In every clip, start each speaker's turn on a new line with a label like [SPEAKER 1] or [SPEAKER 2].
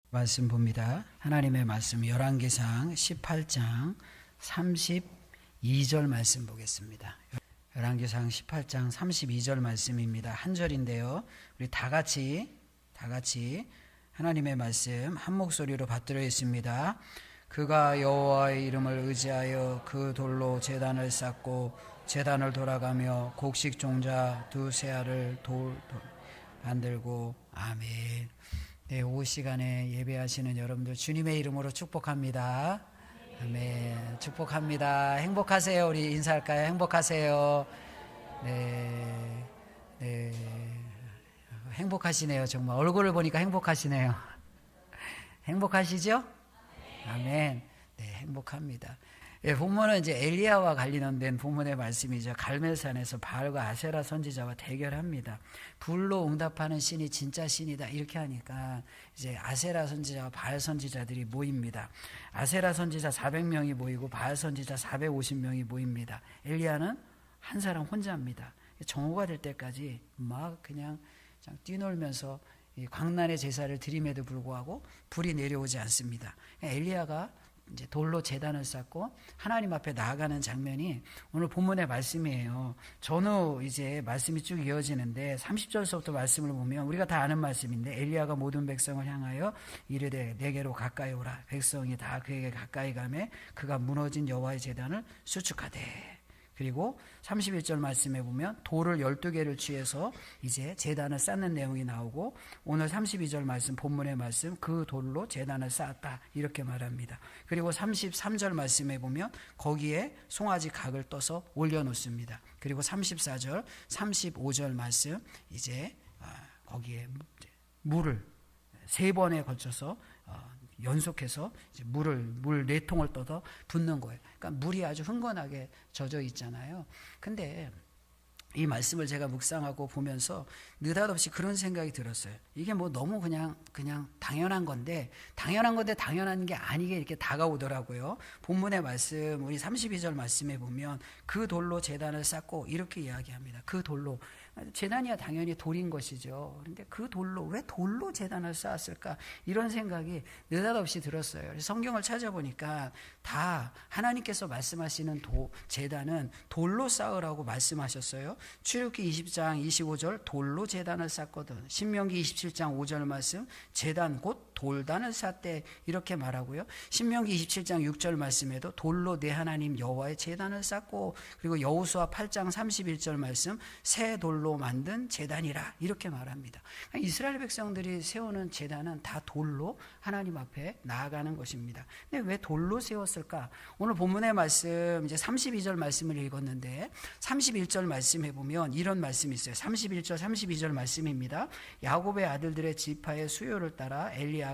[SPEAKER 1] 말씀 봅니다. 하나님의 말씀 열왕기상 18장 32절 말씀 보겠습니다. 열왕기상 18장 32절 말씀입니다. 한 절인데요. 우리 다 같이 하나님의 말씀 한 목소리로 받들어 있습니다. 그가 여호와의 이름을 의지하여 그 돌로 제단을 쌓고 제단을 돌아가며 곡식 종자 두세 알을 만들고 아멘. 네, 오후 시간에 예배하시는 여러분들 주님의 이름으로 축복합니다. 아멘. 축복합니다. 행복하세요. 우리 인사할까요? 행복하세요. 네, 행복하시네요. 정말 얼굴을 보니까 행복하시네요. 행복하시죠? 아멘. 네, 행복합니다. 예, 본문은 이제 엘리야와 관련된 본문의 말씀이죠. 갈멜산에서 바알과 아세라 선지자와 대결합니다. 불로 응답하는 신이 진짜 신이다 이렇게 하니까 이제 아세라 선지자와 바알 선지자들이 모입니다. 아세라 선지자 400명이 모이고 바알 선지자 450명이 모입니다. 엘리야는 한 사람 혼자입니다. 정오가 될 때까지 막 그냥 뛰놀면서 이 광란의 제사를 드림에도 불구하고 불이 내려오지 않습니다. 엘리야가 이제 돌로 제단을 쌓고 하나님 앞에 나아가는 장면이 오늘 본문의 말씀이에요. 전후 이제 말씀이 쭉 이어지는데 30절서부터 말씀을 보면 우리가 다 아는 말씀인데 엘리야가 모든 백성을 향하여 이르되 내게로 가까이 오라. 백성이 다 그에게 가까이 가매 그가 무너진 여호와의 제단을 수축하되. 그리고 31절 말씀에 보면 돌을 12개를 취해서 이제 제단을 쌓는 내용이 나오고 오늘 32절 말씀 본문의 말씀 그 돌로 제단을 쌓았다 이렇게 말합니다. 그리고 33절 말씀에 보면 거기에 송아지 각을 떠서 올려놓습니다. 그리고 34절 35절 말씀 이제 거기에 물을 3번에 걸쳐서 연속해서 이제 물 4통을 떠서 붓는 거예요. 그러니까 물이 아주 흥건하게 젖어 있잖아요. 근데 이 말씀을 제가 묵상하고 보면서 느닷없이 그런 생각이 들었어요. 이게 뭐 너무 그냥 당연한 건데 당연한 게 아니게 이렇게 다가오더라고요. 본문의 말씀 우리 32절 말씀에 보면 그 돌로 제단을 쌓고 이렇게 이야기합니다. 그 돌로 제단이야 당연히 돌인 것이죠. 그런데 그 돌로 왜 돌로 제단을 쌓았을까 이런 생각이 느닷없이 들었어요. 성경을 찾아보니까 다 하나님께서 말씀하시는 제단은 돌로 쌓으라고 말씀하셨어요. 출애굽기 20장 25절 돌로 제단을 쌓거든. 신명기 27장 5절 말씀 제단 곧 돌단을 쌓되 이렇게 말하고요. 신명기 27장 6절 말씀에도 돌로 내 하나님 여호와의 제단을 쌓고 그리고 여호수아 8장 31절 말씀 새 돌로 만든 제단이라 이렇게 말합니다. 이스라엘 백성들이 세우는 제단은 다 돌로 하나님 앞에 나아가는 것입니다. 근데 왜 돌로 세웠을까? 오늘 본문의 말씀 이제 32절 말씀을 읽었는데 31절 말씀에 보면 이런 말씀이 있어요. 31절 32절 말씀입니다. 야곱의 아들들의 지파의 수요를 따라 엘리야가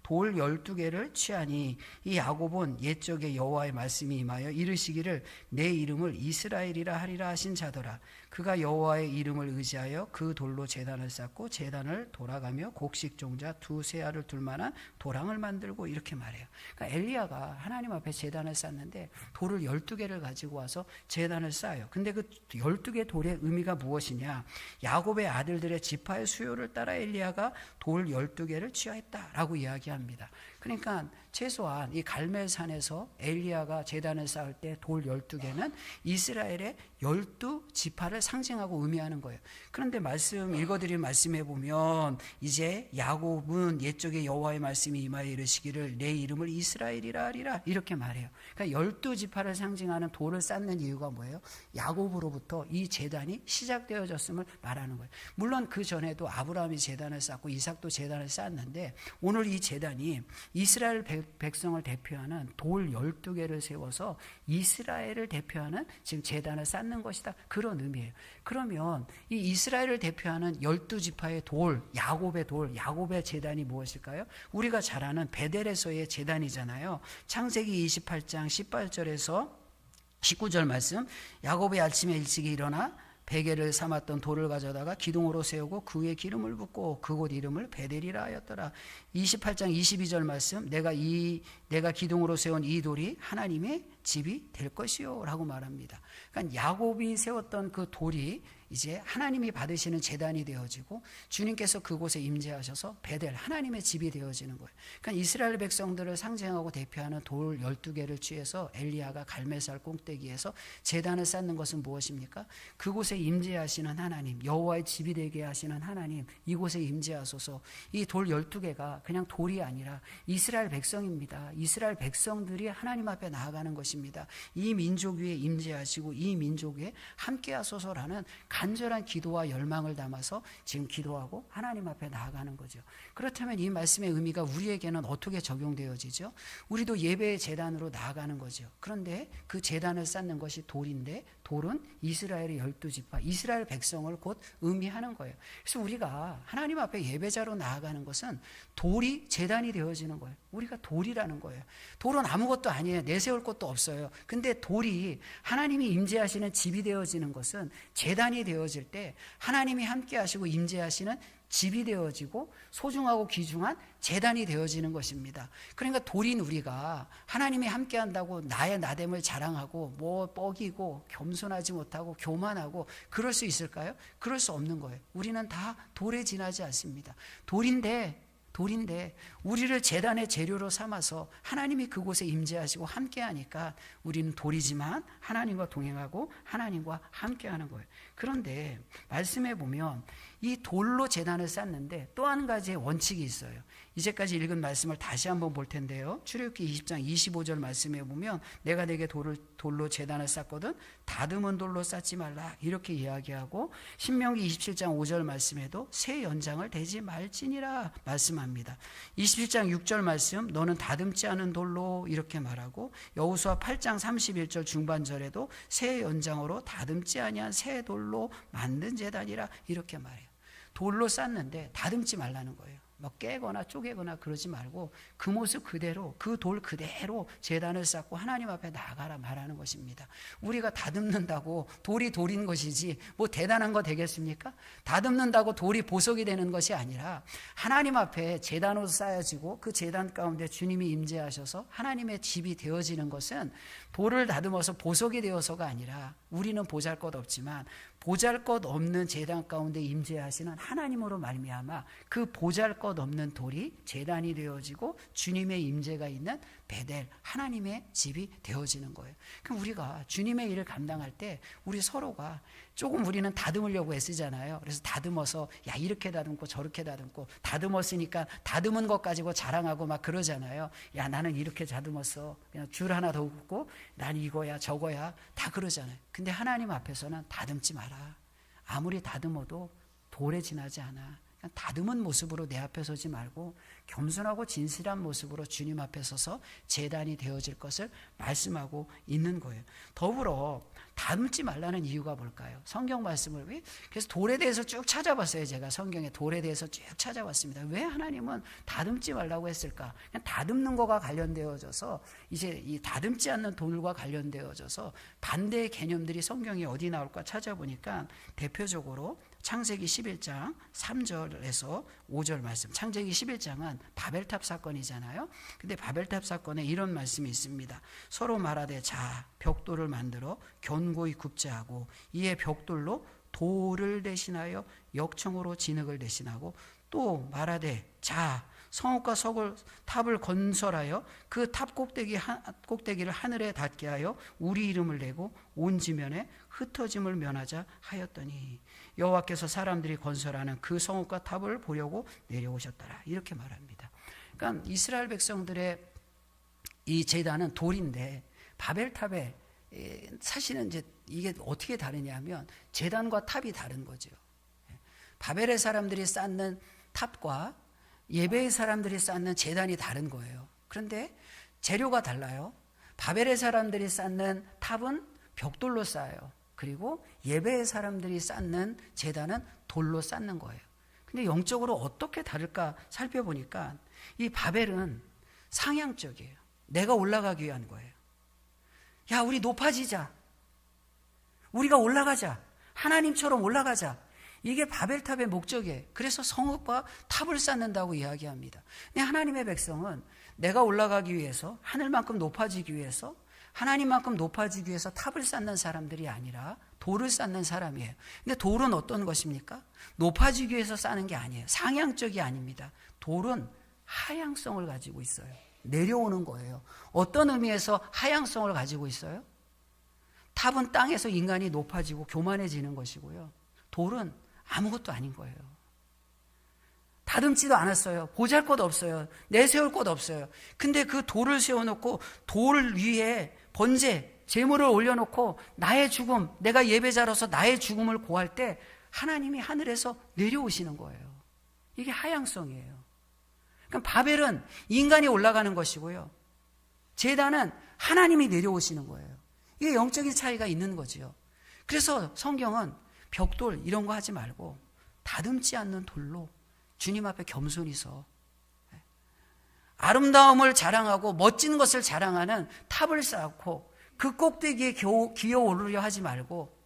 [SPEAKER 1] 돌 12개를 취하니 이 야곱은 옛적에 여호와의 말씀이 임하여 이르시기를 내 이름을 이스라엘이라 하리라 하신 자더라. 그가 여호와의 이름을 의지하여 그 돌로 제단을 쌓고 제단을 돌아가며 곡식 종자 두세 알을 둘 만한 도랑을 만들고 이렇게 말해요. 그러니까 엘리야가 하나님 앞에 제단을 쌓는데 돌을 12개를 가지고 와서 제단을 쌓아요. 근데 그 12개 돌의 의미가 무엇이냐? 야곱의 아들들의 지파의 수요를 따라 엘리야가 돌 12개를 취하였다라고 이야기합니다. 그러니까 최소한 이 갈멜산에서 엘리야가 제단을 쌓을 때 돌 12개는 이스라엘의 12지파를 상징하고 의미하는 거예요. 그런데 말씀 읽어드린 말씀에 보면 이제 야곱은 옛적에 여호와의 말씀이 임하여 이르시기를 내 이름을 이스라엘이라 하리라 이렇게 말해요. 그러니까 12지파를 상징하는 돌을 쌓는 이유가 뭐예요? 야곱으로부터 이 제단이 시작되어졌음을 말하는 거예요. 물론 그 전에도 아브라함이 제단을 쌓고 이삭도 제단을 쌓았는데 오늘 이 제단이 이스라엘 백성을 대표하는 돌 12개를 세워서 이스라엘을 대표하는 지금 제단을 쌓는 것이다. 그런 의미예요. 그러면 이 이스라엘을 대표하는 12지파의 돌, 야곱의 제단이 무엇일까요? 우리가 잘 아는 베델에서의 제단이잖아요. 창세기 28장 18절에서 19절 말씀 야곱이 아침에 일찍이 일어나 베개를 삼았던 돌을 가져다가 기둥으로 세우고 그 위에 기름을 붓고 그곳 이름을 베델이라 하였더라. 28장 22절 말씀 내가 기둥으로 세운 이 돌이 하나님의 집이 될 것이요 라고 말합니다. 그러니까 야곱이 세웠던 그 돌이 이제 하나님이 받으시는 제단이 되어지고 주님께서 그곳에 임재하셔서 베델 하나님의 집이 되어지는 거예요. 그러니까 이스라엘 백성들을 상징하고 대표하는 돌 12개를 취해서 엘리야가 갈멜살 꼭대기에서 제단을 쌓는 것은 무엇입니까? 그곳에 임재하시는 하나님, 여호와의 집이 되게 하시는 하나님, 이곳에 임재하소서. 이 돌 12개가 그냥 돌이 아니라 이스라엘 백성입니다. 이스라엘 백성들이 하나님 앞에 나아가는 것입니다. 이 민족 위에 임재하시고 이 민족에 함께 하소서라는 간절한 기도와 열망을 담아서 지금 기도하고 하나님 앞에 나아가는 거죠. 그렇다면 이 말씀의 의미가 우리에게는 어떻게 적용되어지죠? 우리도 예배의 제단으로 나아가는 거죠. 그런데 그 제단을 쌓는 것이 돌인데 돌은 이스라엘의 12지파, 이스라엘 백성을 곧 의미하는 거예요. 그래서 우리가 하나님 앞에 예배자로 나아가는 것은 돌이 제단이 되어지는 거예요. 우리가 돌이라는 거예요. 돌은 아무것도 아니에요. 내세울 것도 없어요. 근데 돌이 하나님이 임재하시는 집이 되어지는 것은 제단이 되어질 때 하나님이 함께 하시고 임재하시는 집이 되어지고 소중하고 귀중한 제단이 되어지는 것입니다. 그러니까 돌인 우리가 하나님이 함께 한다고 나의 나됨을 자랑하고 뭐 뻐기고 겸손하지 못하고 교만하고 그럴 수 있을까요? 그럴 수 없는 거예요. 우리는 다 돌에 지나지 않습니다. 돌인데 우리를 제단의 재료로 삼아서 하나님이 그곳에 임재하시고 함께하니까 우리는 돌이지만 하나님과 동행하고 하나님과 함께하는 거예요. 그런데 말씀해 보면 이 돌로 제단을 쌓는데 또 한 가지의 원칙이 있어요. 이제까지 읽은 말씀을 다시 한번 볼 텐데요. 출애굽기 20장 25절 말씀해 보면 내가 내게 돌로 제단을 쌓거든 다듬은 돌로 쌓지 말라 이렇게 이야기하고 신명기 27장 5절 말씀에도 새 연장을 대지 말지니라 말씀합니다. 27장 6절 말씀 너는 다듬지 않은 돌로 이렇게 말하고 여호수아 8장 31절 중반절에도 새 연장으로 다듬지 아니한 새 돌로 만든 제단이라 이렇게 말해요. 돌로 쌓는데 다듬지 말라는 거예요. 뭐 깨거나 쪼개거나 그러지 말고 그 모습 그대로 그 돌 그대로 제단을 쌓고 하나님 앞에 나아가라 말하는 것입니다. 우리가 다듬는다고 돌이 돌인 것이지 뭐 대단한 거 되겠습니까? 다듬는다고 돌이 보석이 되는 것이 아니라 하나님 앞에 제단으로 쌓여지고 그 제단 가운데 주님이 임재하셔서 하나님의 집이 되어지는 것은 돌을 다듬어서 보석이 되어서가 아니라 우리는 보잘것없지만 보잘것없는 제단 가운데 임재하시는 하나님으로 말미암아 그 보잘것없는 돌이 제단이 되어지고 주님의 임재가 있는 베델 하나님의 집이 되어지는 거예요. 그럼 우리가 주님의 일을 감당할 때 우리 서로가 조금 우리는 다듬으려고 애쓰잖아요. 그래서 다듬어서 야 이렇게 다듬고 저렇게 다듬고 다듬었으니까 다듬은 것 가지고 자랑하고 막 그러잖아요. 야 나는 이렇게 다듬었어. 그냥 줄 하나 더 긋고 난 이거야 저거야 다 그러잖아요. 근데 하나님 앞에서는 다듬지 마라. 아무리 다듬어도 돌에 지나지 않아. 다듬은 모습으로 내 앞에 서지 말고 겸손하고 진실한 모습으로 주님 앞에 서서 제단이 되어질 것을 말씀하고 있는 거예요. 더불어 다듬지 말라는 이유가 뭘까요? 성경 말씀을 그래서 돌에 대해서 쭉 찾아봤어요. 제가 성경에 돌에 대해서 쭉 찾아봤습니다. 왜 하나님은 다듬지 말라고 했을까? 그냥 다듬는 거가 관련되어져서 이제 이 다듬지 않는 돌과 관련되어져서 반대의 개념들이 성경에 어디 나올까 찾아보니까 대표적으로 창세기 11장 3절에서 5절 말씀. 창세기 11장은 바벨탑 사건이잖아요. 근데 바벨탑 사건에 이런 말씀이 있습니다. 서로 말하되 자 벽돌을 만들어 견고히 굽자 하고 이에 벽돌로 돌을 대신하여 역청으로 진흙을 대신하고 또 말하되 자 성읍과 석을 탑을 건설하여 그 탑 꼭대기를 하늘에 닿게 하여 우리 이름을 내고 온 지면에 흩어짐을 면하자 하였더니 여호와께서 사람들이 건설하는 그 성읍과 탑을 보려고 내려오셨더라 이렇게 말합니다. 그러니까 이스라엘 백성들의 이 제단은 돌인데 바벨탑에 사실은 이제 이게 어떻게 다르냐면 제단과 탑이 다른 거죠. 바벨의 사람들이 쌓는 탑과 예배의 사람들이 쌓는 제단이 다른 거예요. 그런데 재료가 달라요. 바벨의 사람들이 쌓는 탑은 벽돌로 쌓아요. 그리고 예배의 사람들이 쌓는 제단은 돌로 쌓는 거예요. 근데 영적으로 어떻게 다를까 살펴보니까 이 바벨은 상향적이에요. 내가 올라가기 위한 거예요. 야, 우리 높아지자. 우리가 올라가자. 하나님처럼 올라가자. 이게 바벨탑의 목적이에요. 그래서 성읍과 탑을 쌓는다고 이야기합니다. 근데 하나님의 백성은 내가 올라가기 위해서 하늘만큼 높아지기 위해서 하나님만큼 높아지기 위해서 탑을 쌓는 사람들이 아니라 돌을 쌓는 사람이에요. 근데 돌은 어떤 것입니까? 높아지기 위해서 쌓는 게 아니에요. 상향적이 아닙니다. 돌은 하향성을 가지고 있어요. 내려오는 거예요. 어떤 의미에서 하향성을 가지고 있어요? 탑은 땅에서 인간이 높아지고 교만해지는 것이고요. 돌은 아무것도 아닌 거예요. 다듬지도 않았어요. 보잘것 없어요. 내세울 것 없어요. 근데 그 돌을 세워놓고 돌 위에 번제, 제물을 올려놓고 나의 죽음, 내가 예배자로서 나의 죽음을 고할 때 하나님이 하늘에서 내려오시는 거예요. 이게 하향성이에요. 그러니까 바벨은 인간이 올라가는 것이고요. 제단은 하나님이 내려오시는 거예요. 이게 영적인 차이가 있는 거지요. 그래서 성경은 벽돌 이런 거 하지 말고 다듬지 않는 돌로 주님 앞에 겸손히 서 아름다움을 자랑하고 멋진 것을 자랑하는 탑을 쌓고 그 꼭대기에 기어 오르려 하지 말고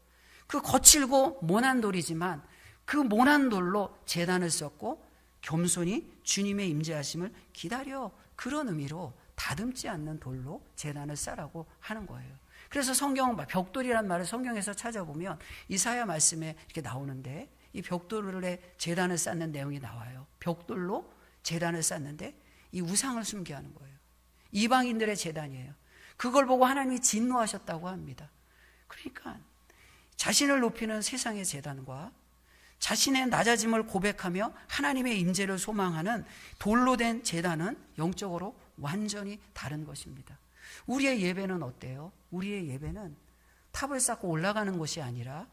[SPEAKER 1] 그 거칠고 모난 돌이지만 그 모난 돌로 제단을 쌓고 겸손히 주님의 임재하심을 기다려, 그런 의미로 다듬지 않는 돌로 제단을 쌓으라고 하는 거예요. 그래서 성경 벽돌이란 말을 성경에서 찾아보면 이사야 말씀에 이렇게 나오는데 이 벽돌에 제단을 쌓는 내용이 나와요. 벽돌로 제단을 쌓는데 이 우상을 숭배하는 거예요. 이방인들의 제단이에요. 그걸 보고 하나님이 진노하셨다고 합니다. 그러니까 자신을 높이는 세상의 제단과 자신의 낮아짐을 고백하며 하나님의 임재를 소망하는 돌로 된 제단은 영적으로 완전히 다른 것입니다. 우리의 예배는 어때요? 우리의 예배는 탑을 쌓고 올라가는 것이 아니라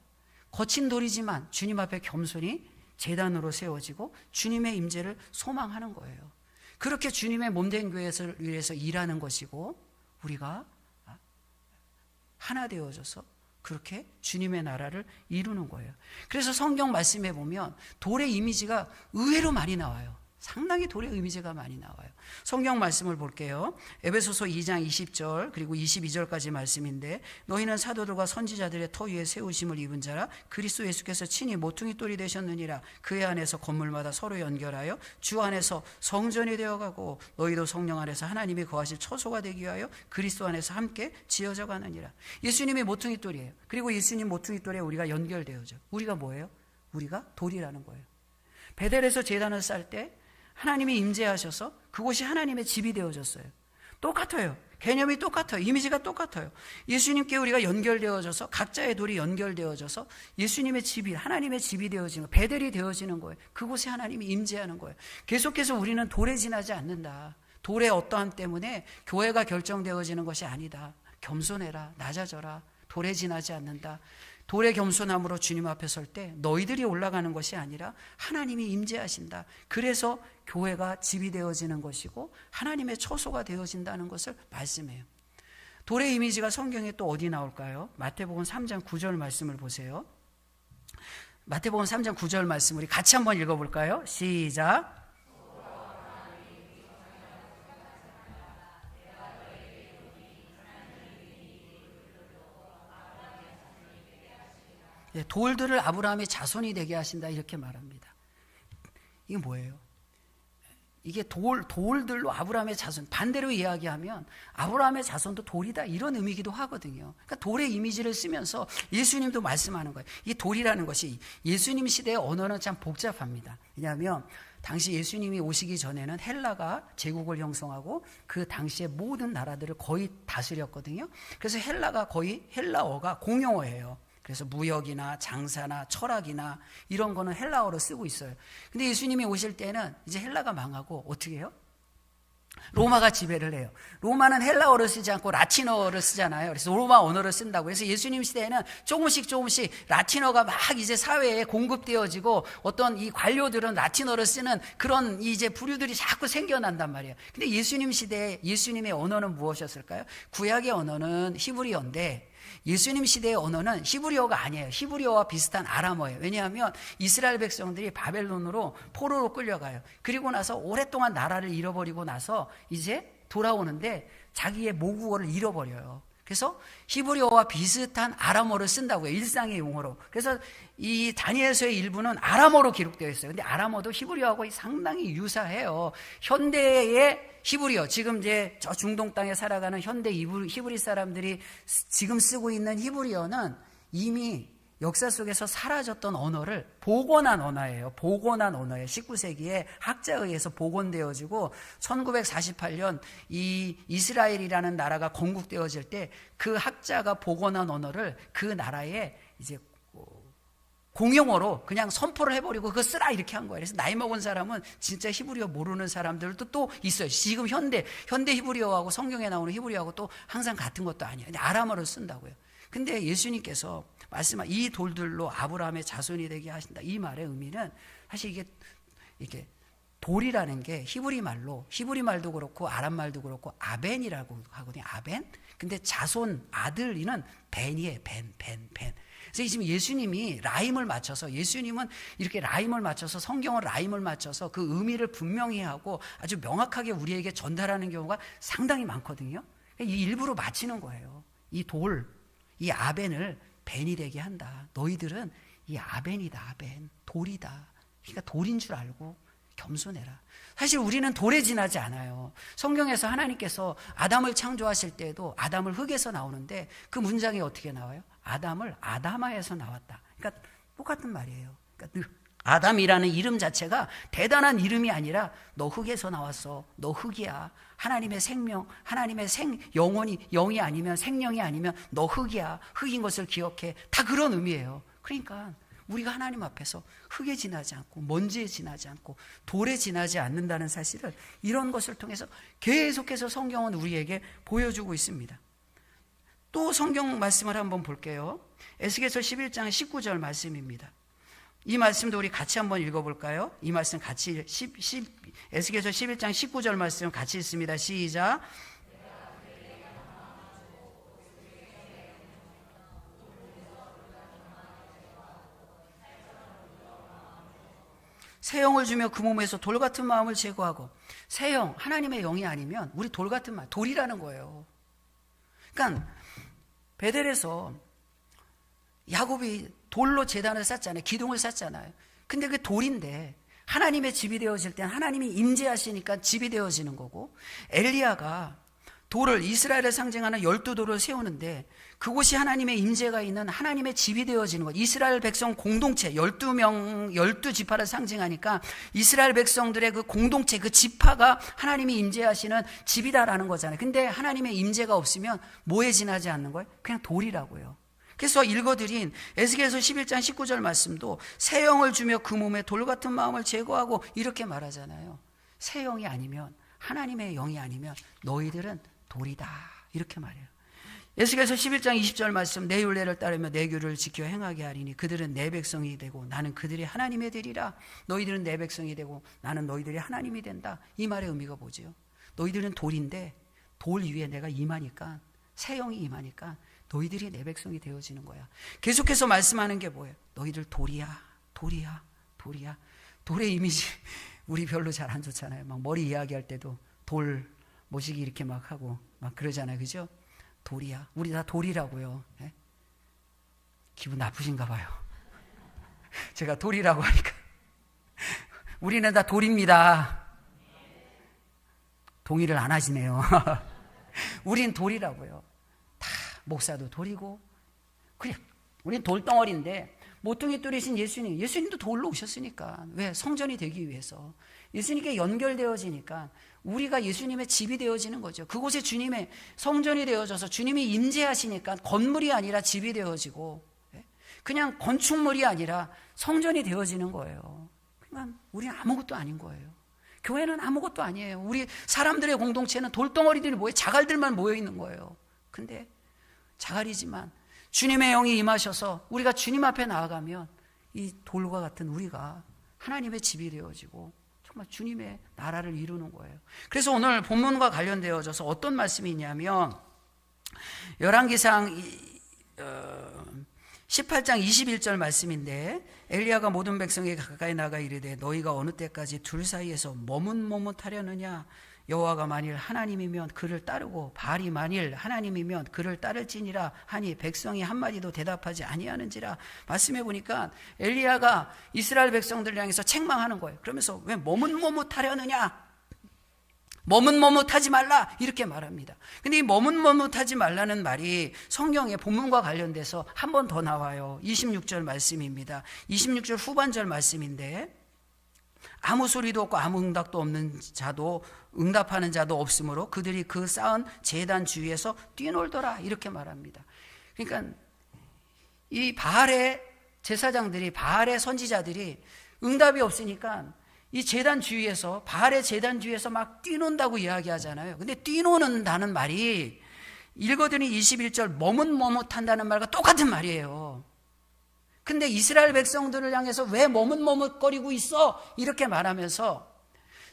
[SPEAKER 1] 거친 돌이지만 주님 앞에 겸손히 제단으로 세워지고 주님의 임재를 소망하는 거예요. 그렇게 주님의 몸된 교회를 위해서 일하는 것이고 우리가 하나 되어져서 그렇게 주님의 나라를 이루는 거예요. 그래서 성경 말씀에 보면 돌의 이미지가 의외로 많이 나와요. 상당히 돌의 이미지가 많이 나와요. 성경 말씀을 볼게요. 에베소서 2장 20절 그리고 22절까지 말씀인데 너희는 사도들과 선지자들의 터 위에 세우심을 입은 자라 그리스도 예수께서 친히 모퉁이 돌이 되셨느니라. 그의 안에서 건물마다 서로 연결하여 주 안에서 성전이 되어가고 너희도 성령 안에서 하나님이 거하실 처소가 되기 위하여 그리스도 안에서 함께 지어져 가느니라. 예수님이 모퉁이 돌이에요. 그리고 예수님 모퉁이 돌에 우리가 연결되어져. 우리가 뭐예요? 우리가 돌이라는 거예요. 베델에서 제단을 쌓을 때 하나님이 임재하셔서 그곳이 하나님의 집이 되어졌어요. 똑같아요. 개념이 똑같아요. 이미지가 똑같아요. 예수님께 우리가 연결되어져서 각자의 돌이 연결되어져서 예수님의 집이 하나님의 집이 되어지는 거예요. 베델이 되어지는 거예요. 그곳에 하나님이 임재하는 거예요. 계속해서 우리는 돌에 지나지 않는다. 돌의 어떠함 때문에 교회가 결정되어지는 것이 아니다. 겸손해라. 낮아져라. 돌에 지나지 않는다. 돌의 겸손함으로 주님 앞에 설 때 너희들이 올라가는 것이 아니라 하나님이 임재하신다. 그래서 교회가 집이 되어지는 것이고 하나님의 처소가 되어진다는 것을 말씀해요. 돌의 이미지가 성경에 또 어디 나올까요? 마태복음 3장 9절 말씀을 보세요. 마태복음 3장 9절 말씀 우리 같이 한번 읽어볼까요? 시작. 돌들을 아브라함의 자손이 되게 하신다 이렇게 말합니다. 이게 뭐예요? 이게 돌들로 아브라함의 자손, 반대로 이야기하면 아브라함의 자손도 돌이다 이런 의미이기도 하거든요. 그러니까 돌의 이미지를 쓰면서 예수님도 말씀하는 거예요. 이 돌이라는 것이 예수님 시대의 언어는 참 복잡합니다. 왜냐하면 당시 예수님이 오시기 전에는 헬라가 제국을 형성하고 그 당시의 모든 나라들을 거의 다스렸거든요. 그래서 헬라가 거의 헬라어가 공용어예요. 그래서 무역이나 장사나 철학이나 이런 거는 헬라어로 쓰고 있어요. 근데 예수님이 오실 때는 이제 헬라가 망하고 어떻게 해요? 로마가 지배를 해요. 로마는 헬라어를 쓰지 않고 라틴어를 쓰잖아요. 그래서 로마 언어를 쓴다고. 그래서 예수님 시대에는 조금씩 라틴어가 막 이제 사회에 공급되어지고 어떤 이 관료들은 라틴어를 쓰는 그런 이제 부류들이 자꾸 생겨난단 말이에요. 근데 예수님 시대에 예수님의 언어는 무엇이었을까요? 구약의 언어는 히브리어인데 예수님 시대의 언어는 히브리어가 아니에요. 히브리어와 비슷한 아람어예요. 왜냐하면 이스라엘 백성들이 바벨론으로 포로로 끌려가요. 그리고 나서 오랫동안 나라를 잃어버리고 나서 이제 돌아오는데 자기의 모국어를 잃어버려요. 그래서 히브리어와 비슷한 아람어를 쓴다고요. 일상의 용어로. 그래서 이 다니엘서의 일부는 아람어로 기록되어 있어요. 근데 아람어도 히브리어하고 상당히 유사해요. 현대의 히브리어, 지금 이제 저 중동 땅에 살아가는 현대 히브리 사람들이 지금 쓰고 있는 히브리어는 이미 역사 속에서 사라졌던 언어를 복원한 언어예요. 복원한 언어예요. 19세기에 학자에 의해서 복원되어지고 1948년 이 이스라엘이라는 나라가 건국되어질 때 그 학자가 복원한 언어를 그 나라에 이제 공용어로 그냥 선포를 해버리고 그거 쓰라 이렇게 한 거예요. 그래서 나이 먹은 사람은 진짜 히브리어 모르는 사람들도 또 있어요. 지금 현대 히브리어하고 성경에 나오는 히브리어하고 또 항상 같은 것도 아니에요. 근데 아람어를 쓴다고요. 근데 예수님께서 말씀한 이 돌들로 아브라함의 자손이 되게 하신다. 이 말의 의미는 사실 이게 돌이라는 게 히브리 말도 그렇고 아람 말도 그렇고 아벤이라고 하거든요. 아벤. 근데 자손 아들이는 벤이에요. 벤. 그래서 지금 예수님이 라임을 맞춰서 예수님은 이렇게 라임을 맞춰서 성경을 라임을 맞춰서 그 의미를 분명히 하고 아주 명확하게 우리에게 전달하는 경우가 상당히 많거든요. 이 일부러 맞히는 거예요. 이 아벤을 벤이 되게 한다. 너희들은 이 아벤이다. 아벤. 돌이다. 그러니까 돌인 줄 알고 겸손해라. 사실 우리는 돌에 지나지 않아요. 성경에서 하나님께서 아담을 창조하실 때에도 아담을 흙에서 나오는데 그 문장이 어떻게 나와요? 아담을 아다마에서 나왔다. 그러니까 똑같은 말이에요. 그러니까 아담이라는 이름 자체가 대단한 이름이 아니라 너 흙에서 나왔어. 너 흙이야. 하나님의 생명, 하나님의 영이 아니면 생명이 아니면 너 흙이야. 흙인 것을 기억해. 다 그런 의미예요. 그러니까 우리가 하나님 앞에서 흙에 지나지 않고 먼지에 지나지 않고 돌에 지나지 않는다는 사실을 이런 것을 통해서 계속해서 성경은 우리에게 보여주고 있습니다. 또 성경 말씀을 한번 볼게요. 에스겔서 11장 19절 말씀입니다. 이 말씀도 우리 같이 한번 읽어볼까요? 이 말씀 같이 에스겔서 11장 19절 말씀 같이 읽습니다. 시작. 새 영을 주며 그 몸에서 돌 같은 마음을 제거하고. 새 영, 하나님의 영이 아니면 우리 돌 같은 마음, 돌이라는 거예요. 그러니까 베델에서 야곱이 돌로 제단을 쌓잖아요. 기둥을 쌓잖아요. 근데 그 돌인데 하나님의 집이 되어질 땐 하나님이 임재하시니까 집이 되어지는 거고, 엘리야가 돌을, 이스라엘을 상징하는 12돌을 세우는데 그곳이 하나님의 임재가 있는 하나님의 집이 되어지는 것. 이스라엘 백성 공동체 12명 12지파를 상징하니까 이스라엘 백성들의 그 공동체, 그 지파가 하나님이 임재하시는 집이다라는 거잖아요. 근데 하나님의 임재가 없으면 뭐에 지나지 않는 거예요? 그냥 돌이라고요. 그래서 읽어드린 에스겔서 11장 19절 말씀도 새 영을 주며 그 몸에 돌 같은 마음을 제거하고 이렇게 말하잖아요. 새 영이 아니면, 하나님의 영이 아니면 너희들은 돌이다, 이렇게 말해요. 에스겔서 11장 20절 말씀, 내 율례를 따르며 내 규를 지켜 행하게 하리니 그들은 내 백성이 되고 나는 그들이 하나님이 되리라. 너희들은 내 백성이 되고 나는 너희들이 하나님이 된다. 이 말의 의미가 뭐죠? 너희들은 돌인데 돌 위에 내가 임하니까, 새 영이 임하니까 너희들이 내 백성이 되어지는 거야. 계속해서 말씀하는 게 뭐예요? 너희들 돌이야. 돌의 이미지 우리 별로 잘 안 좋잖아요. 막 머리 이야기할 때도 돌 모시기 이렇게 막 하고 막 그러잖아요. 그죠? 돌이야. 우리 다 돌이라고요. 네? 기분 나쁘신가 봐요. 제가 돌이라고 하니까. 우리는 다 돌입니다. 동의를 안 하시네요. 우린 돌이라고요. 다 목사도 돌이고, 그냥 우린 돌덩어리인데 모퉁이 뚫으신 예수님도 돌로 오셨으니까. 왜? 성전이 되기 위해서. 예수님께 연결되어지니까 우리가 예수님의 집이 되어지는 거죠. 그곳에 주님의 성전이 되어져서 주님이 임재하시니까 건물이 아니라 집이 되어지고, 그냥 건축물이 아니라 성전이 되어지는 거예요. 그러니까 우리는 아무것도 아닌 거예요. 교회는 아무것도 아니에요. 우리 사람들의 공동체는 돌덩어리들이 자갈들만 모여 있는 거예요. 근데 자갈이지만 주님의 영이 임하셔서 우리가 주님 앞에 나아가면 이 돌과 같은 우리가 하나님의 집이 되어지고 정말 주님의 나라를 이루는 거예요. 그래서 오늘 본문과 관련되어져서 어떤 말씀이 있냐면 열왕기상 18장 21절 말씀인데, 엘리야가 모든 백성에게 가까이 나가 이르되 너희가 어느 때까지 둘 사이에서 머뭇머뭇하려느냐. 여호와가 만일 하나님이면 그를 따르고 바알이 만일 하나님이면 그를 따를지니라 하니 백성이 한마디도 대답하지 아니하는지라. 말씀해 보니까 엘리야가 이스라엘 백성들을 향해서 책망하는 거예요. 그러면서 왜 머뭇머뭇하려느냐. 머뭇머뭇하지 말라 이렇게 말합니다. 근데 이 머뭇머뭇하지 말라는 말이 성경의 본문과 관련돼서 한 번 더 나와요. 26절 말씀입니다. 26절 후반절 말씀인데 아무 소리도 없고 아무 응답도 없는 자도 응답하는 자도 없으므로 그들이 그 쌓은 제단 주위에서 뛰놀더라 이렇게 말합니다. 그러니까 이 바알의 제사장들이, 바알의 선지자들이 응답이 없으니까 이 제단 주위에서, 바알의 제단 주위에서 막 뛰논다고 이야기하잖아요. 근데 뛰노는다는 말이 읽어드린 21절 머뭇머뭇한다는 말과 똑같은 말이에요. 근데 이스라엘 백성들을 향해서 왜 머뭇머뭇거리고 있어? 이렇게 말하면서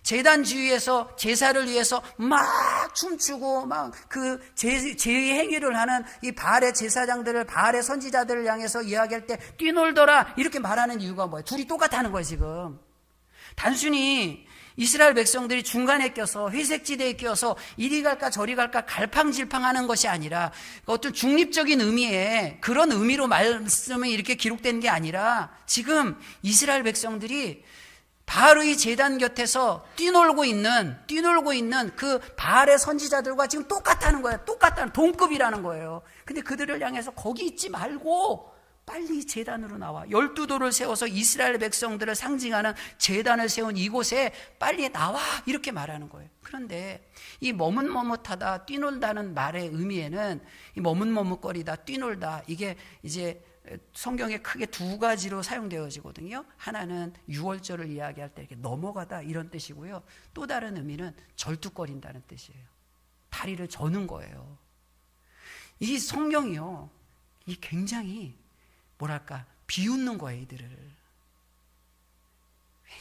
[SPEAKER 1] 제단 주위에서 제사를 위해서 막 춤추고 막 그 제의 행위를 하는 이 바알의 제사장들을, 바알의 선지자들을 향해서 이야기할 때 뛰놀더라 이렇게 말하는 이유가 뭐예요? 둘이 똑같다는 거예요. 지금 단순히 이스라엘 백성들이 중간에 껴서 회색지대에 껴서 이리 갈까 저리 갈까 갈팡질팡하는 것이 아니라 어떤 중립적인 의미의 그런 의미로 말씀이 이렇게 기록된 게 아니라 지금 이스라엘 백성들이 바알의 제단 곁에서 뛰놀고 있는 그 바알의 선지자들과 지금 똑같다는 거예요. 똑같다는, 동급이라는 거예요. 근데 그들을 향해서 거기 있지 말고 빨리 제단으로 나와. 12돌을 세워서 이스라엘 백성들을 상징하는 제단을 세운 이곳에 빨리 나와 이렇게 말하는 거예요. 그런데 이 머뭇머뭇하다, 뛰놀다는 말의 의미에는 이 머뭇머뭇거리다, 뛰놀다, 이게 이제 성경에 크게 두 가지로 사용되어지거든요. 하나는 유월절을 이야기할 때 이렇게 넘어가다 이런 뜻이고요. 또 다른 의미는 절뚝거린다는 뜻이에요. 다리를 저는 거예요. 이 성경이요, 이 굉장히 뭐랄까 비웃는 거예요. 이들을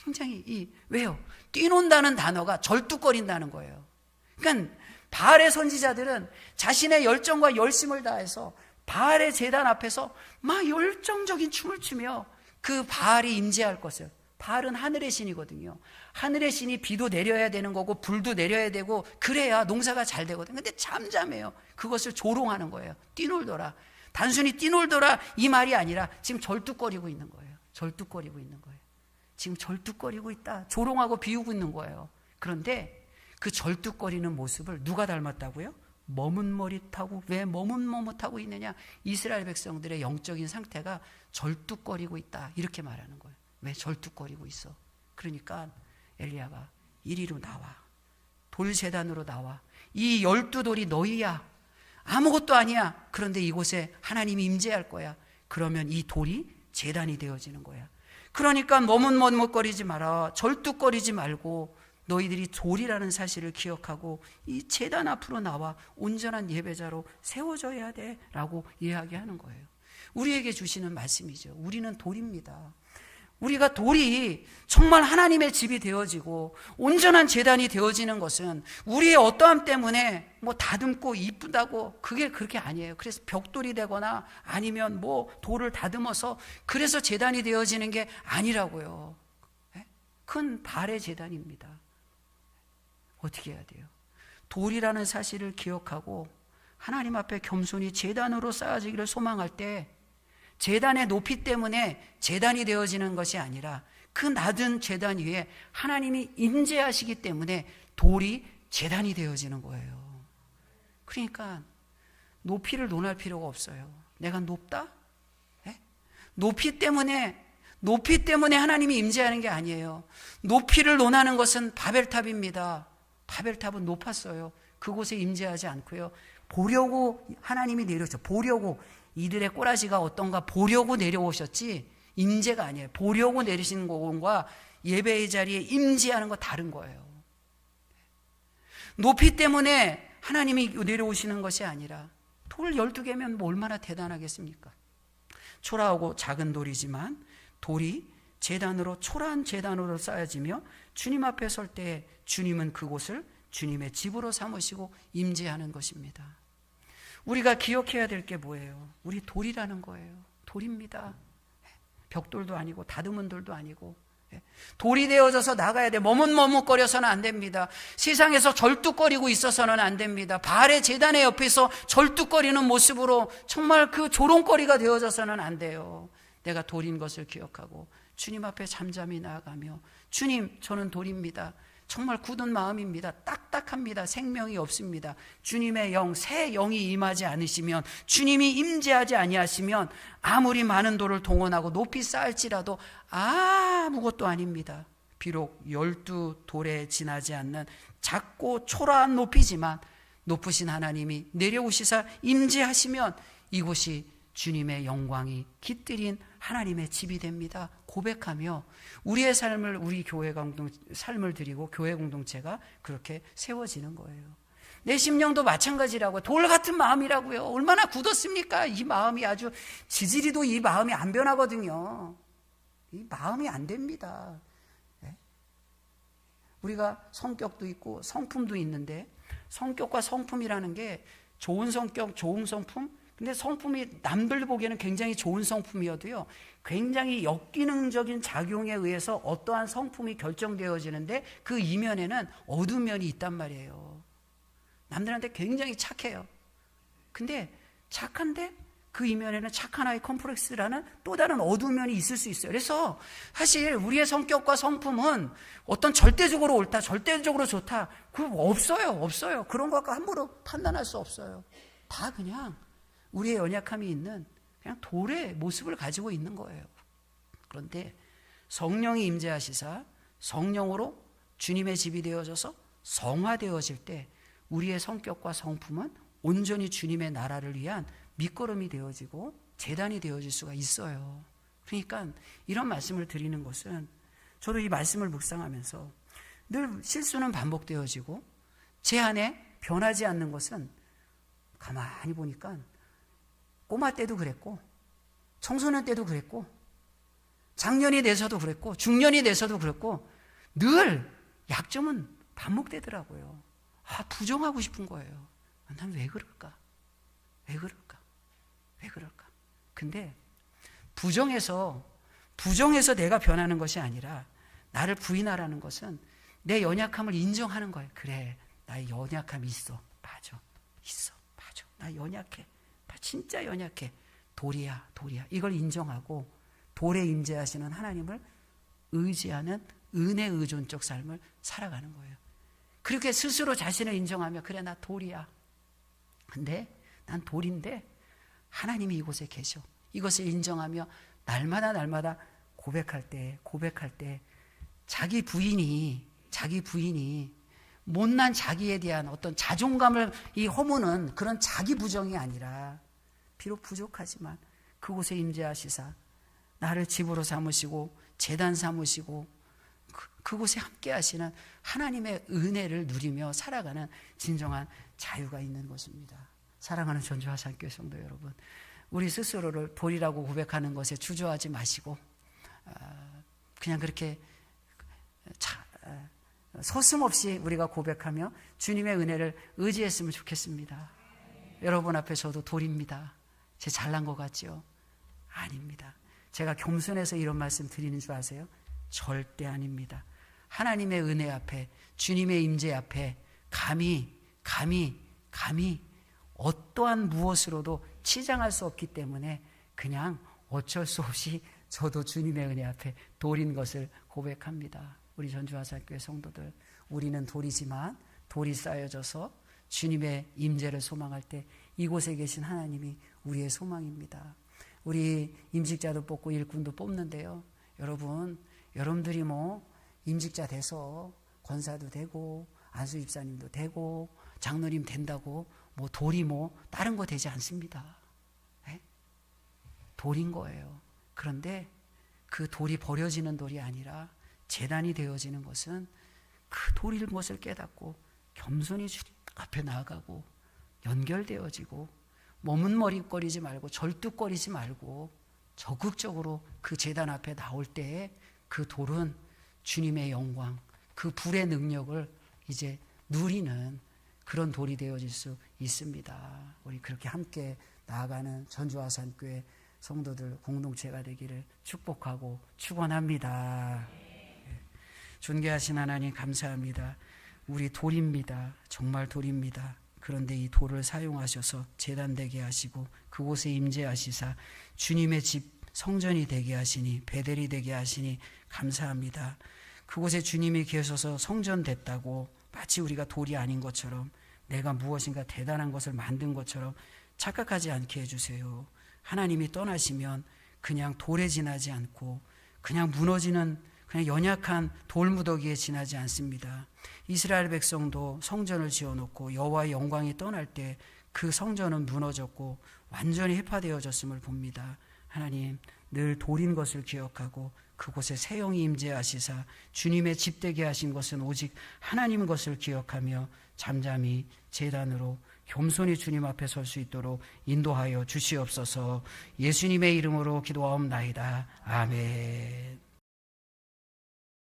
[SPEAKER 1] 굉장히 왜요? 뛰논다는 단어가 절뚝거린다는 거예요. 그러니까 바알의 선지자들은 자신의 열정과 열심을 다해서 바알의 제단 앞에서 막 열정적인 춤을 추며 그 바알이 임재할 것을, 바알은 하늘의 신이거든요. 하늘의 신이 비도 내려야 되는 거고 불도 내려야 되고 그래야 농사가 잘 되거든요. 근데 잠잠해요. 그것을 조롱하는 거예요. 뛰놀더라. 단순히 뛰놀더라 이 말이 아니라 지금 절뚝거리고 있는 거예요. 절뚝거리고 있는 거예요. 지금 절뚝거리고 있다. 조롱하고 비우고 있는 거예요. 그런데 그 절뚝거리는 모습을 누가 닮았다고요? 머뭇머뭇하고, 왜 머뭇머뭇하고 있느냐? 이스라엘 백성들의 영적인 상태가 절뚝거리고 있다 이렇게 말하는 거예요. 왜 절뚝거리고 있어? 그러니까 엘리야가 이리로 나와, 돌제단으로 나와. 이 12돌이 너희야. 아무것도 아니야. 그런데 이곳에 하나님이 임재할 거야. 그러면 이 돌이 제단이 되어지는 거야. 그러니까 머뭇머뭇거리지 마라. 절뚝거리지 말고 너희들이 돌이라는 사실을 기억하고 이 제단 앞으로 나와 온전한 예배자로 세워져야 돼 라고 이야기하는 거예요. 우리에게 주시는 말씀이죠. 우리는 돌입니다. 우리가 돌이 정말 하나님의 집이 되어지고 온전한 제단이 되어지는 것은 우리의 어떠함 때문에 뭐 다듬고 이쁘다고, 그게 그렇게 아니에요. 그래서 벽돌이 되거나 아니면 뭐 돌을 다듬어서 그래서 제단이 되어지는 게 아니라고요. 큰 바알의 제단입니다. 어떻게 해야 돼요? 돌이라는 사실을 기억하고 하나님 앞에 겸손히 제단으로 쌓아지기를 소망할 때 제단의 높이 때문에 제단이 되어지는 것이 아니라 그 낮은 제단 위에 하나님이 임재하시기 때문에 돌이 제단이 되어지는 거예요. 그러니까 높이를 논할 필요가 없어요. 내가 높다? 네? 높이 때문에 하나님이 임재하는 게 아니에요. 높이를 논하는 것은 바벨탑입니다. 바벨탑은 높았어요. 그곳에 임재하지 않고요. 보려고 하나님이 내려오셨죠. 보려고, 이들의 꼬라지가 어떤가 보려고 내려오셨지 임재가 아니에요. 보려고 내리시는 것과 예배의 자리에 임재하는 거 다른 거예요. 높이 때문에 하나님이 내려오시는 것이 아니라, 돌 12개면 뭐 얼마나 대단하겠습니까? 초라하고 작은 돌이지만 돌이 제단으로, 초라한 제단으로 쌓여지며 주님 앞에 설 때 주님은 그곳을 주님의 집으로 삼으시고 임재하는 것입니다. 우리가 기억해야 될 게 뭐예요? 우리 돌이라는 거예요. 돌입니다. 벽돌도 아니고 다듬은 돌도 아니고 돌이 되어져서 나가야 돼. 머뭇머뭇거려서는 안 됩니다. 세상에서 절뚝거리고 있어서는 안 됩니다. 바알의 제단의 옆에서 절뚝거리는 모습으로 정말 그 조롱거리가 되어져서는 안 돼요. 내가 돌인 것을 기억하고 주님 앞에 잠잠히 나아가며, 주님, 저는 돌입니다. 정말 굳은 마음입니다. 딱딱합니다. 생명이 없습니다. 주님의 영, 새 영이 임하지 않으시면, 주님이 임재하지 아니하시면 아무리 많은 돌을 동원하고 높이 쌓을지라도 아무것도 아닙니다. 비록 12돌에 지나지 않는 작고 초라한 높이지만 높으신 하나님이 내려오시사 임재하시면 이곳이 주님의 영광이 깃들인 하나님의 집이 됩니다. 고백하며 우리의 삶을, 우리 교회 삶을 드리고 교회 공동체가 그렇게 세워지는 거예요. 내 심령도 마찬가지라고요. 돌 같은 마음이라고요. 얼마나 굳었습니까? 이 마음이 아주 지지리도 이 마음이 안 변하거든요. 이 마음이 안 됩니다. 우리가 성격도 있고 성품도 있는데, 성격과 성품이라는 게 좋은 성격, 좋은 성품, 근데 성품이 남들 보기에는 굉장히 좋은 성품이어도요, 굉장히 역기능적인 작용에 의해서 어떠한 성품이 결정되어지는데 그 이면에는 어두운 면이 있단 말이에요. 남들한테 굉장히 착해요. 근데 착한데 그 이면에는 착한 아이 컴플렉스라는 또 다른 어두운 면이 있을 수 있어요. 그래서 사실 우리의 성격과 성품은 어떤 절대적으로 옳다, 절대적으로 좋다, 그거 없어요. 그런 것과 함부로 판단할 수 없어요. 다 그냥 우리의 연약함이 있는 그냥 돌의 모습을 가지고 있는 거예요. 그런데 성령이 임재하시사 성령으로 주님의 집이 되어져서 성화되어질 때 우리의 성격과 성품은 온전히 주님의 나라를 위한 밑거름이 되어지고 제단이 되어질 수가 있어요. 그러니까 이런 말씀을 드리는 것은, 저도 이 말씀을 묵상하면서 늘 실수는 반복되어지고 제 안에 변하지 않는 것은, 가만히 보니까 꼬마 때도 그랬고 청소년 때도 그랬고 장년이 돼서도 그랬고 중년이 돼서도 그랬고 늘 약점은 반복되더라고요. 부정하고 싶은 거예요. 난 왜 그럴까? 근데 부정해서 내가 변하는 것이 아니라 나를 부인하라는 것은 내 연약함을 인정하는 거예요. 그래, 나의 연약함이 있어. 맞아. 나 연약해. 나 진짜 연약해. 돌이야. 이걸 인정하고 돌에 임재하시는 하나님을 의지하는 은혜 의존적 삶을 살아가는 거예요. 그렇게 스스로 자신을 인정하며, 그래, 나 돌이야. 근데 난 돌인데 하나님이 이곳에 계셔. 이것을 인정하며 날마다 고백할 때 자기 부인이 못난 자기에 대한 어떤 자존감을 허무는 그런 자기 부정이 아니라, 비록 부족하지만 그곳에 임재하시사 나를 집으로 삼으시고 제단 삼으시고 그곳에 함께 하시는 하나님의 은혜를 누리며 살아가는 진정한 자유가 있는 것입니다. 사랑하는 전주하산교회 성도 여러분, 우리 스스로를 돌이라고 고백하는 것에 주저하지 마시고 그냥 그렇게 서슴없이 우리가 고백하며 주님의 은혜를 의지했으면 좋겠습니다. 여러분 앞에 저도 돌입니다. 제 잘난 것 같지요? 아닙니다. 제가 겸손해서 이런 말씀 드리는 줄 아세요? 절대 아닙니다. 하나님의 은혜 앞에, 주님의 임재 앞에 감히 어떠한 무엇으로도 치장할 수 없기 때문에 그냥 어쩔 수 없이 저도 주님의 은혜 앞에 돌인 것을 고백합니다. 우리 전주하산교회 성도들, 우리는 돌이지만 돌이 쌓여져서 주님의 임재를 소망할 때 이곳에 계신 하나님이 우리의 소망입니다. 우리 임직자도 뽑고 일꾼도 뽑는데요, 여러분들이 임직자 돼서 권사도 되고 안수 집사님도 되고 장로님 된다고 돌이 다른 거 되지 않습니다. 네? 돌인 거예요. 그런데 그 돌이 버려지는 돌이 아니라 제단이 되어지는 것은 그 돌인 것을 깨닫고 겸손히 주님 앞에 나아가고 연결되어지고 머뭇머릿거리지 말고 절뚝거리지 말고 적극적으로 그 제단 앞에 나올 때에 그 돌은 주님의 영광, 그 불의 능력을 이제 누리는 그런 돌이 되어질 수 있습니다. 우리 그렇게 함께 나아가는 전주하산교회 성도들 공동체가 되기를 축복하고 축원합니다. 존귀하신 하나님 감사합니다. 우리 돌입니다. 정말 돌입니다. 그런데 이 돌을 사용하셔서 제단되게 하시고 그곳에 임재하시사 주님의 집 성전이 되게 하시니 베델이 되게 하시니 감사합니다. 그곳에 주님이 계셔서 성전됐다고 마치 우리가 돌이 아닌 것처럼 내가 무엇인가 대단한 것을 만든 것처럼 착각하지 않게 해주세요. 하나님이 떠나시면 그냥 돌에 지나지 않고 그냥 무너지는 그냥 연약한 돌무더기에 지나지 않습니다. 이스라엘 백성도 성전을 지어놓고 여호와의 영광이 떠날 때 그 성전은 무너졌고 완전히 해파되어졌음을 봅니다. 하나님, 늘 돌인 것을 기억하고 그곳에 새 영이 임재하시사 주님의 집 되게 하신 것은 오직 하나님 것을 기억하며 잠잠히 제단으로 겸손히 주님 앞에 설 수 있도록 인도하여 주시옵소서. 예수님의 이름으로 기도하옵나이다. 아멘.